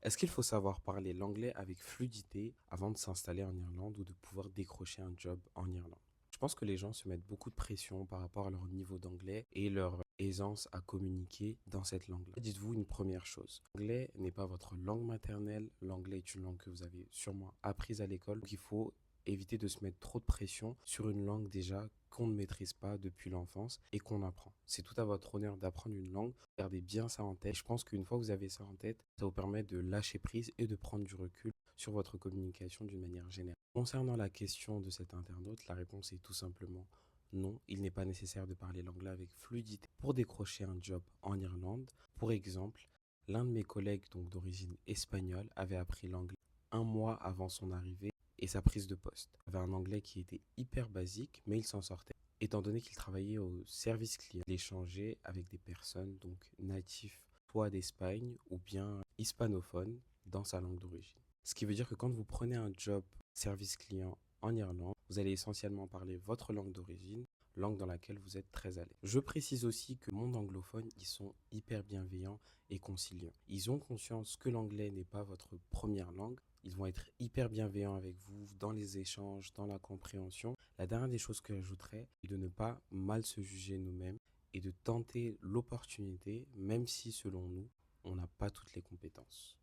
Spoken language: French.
Est-ce qu'il faut savoir parler l'anglais avec fluidité avant de s'installer en Irlande ou de pouvoir décrocher un job en Irlande? Je pense que les gens se mettent beaucoup de pression par rapport à leur niveau d'anglais et leur aisance à communiquer dans cette langue-là. Dites-vous une première chose. L'anglais n'est pas votre langue maternelle. L'anglais est une langue que vous avez sûrement apprise à l'école. Donc il faut éviter de se mettre trop de pression sur une langue déjà qu'on ne maîtrise pas depuis l'enfance et qu'on apprend. C'est tout à votre honneur d'apprendre une langue. Gardez bien ça en tête. Je pense qu'une fois que vous avez ça en tête, ça vous permet de lâcher prise et de prendre du recul sur votre communication d'une manière générale. Concernant la question de cet internaute, la réponse est tout simplement non. Il n'est pas nécessaire de parler l'anglais avec fluidité pour décrocher un job en Irlande. Pour exemple, l'un de mes collègues donc d'origine espagnole avait appris l'anglais un mois avant son arrivée et sa prise de poste. Il avait un anglais qui était hyper basique, mais il s'en sortait. Étant donné qu'il travaillait au service client, il échangeait avec des personnes donc natifs soit d'Espagne ou bien hispanophones dans sa langue d'origine. Ce qui veut dire que quand vous prenez un job service client en Irlande, vous allez essentiellement parler votre langue d'origine, langue dans laquelle vous êtes très à l'aise. Je précise aussi que le monde anglophone, ils sont hyper bienveillants et conciliants. Ils ont conscience que l'anglais n'est pas votre première langue. Ils vont être hyper bienveillants avec vous dans les échanges, dans la compréhension. La dernière des choses que j'ajouterais est de ne pas mal se juger nous-mêmes et de tenter l'opportunité, même si selon nous, on n'a pas toutes les compétences.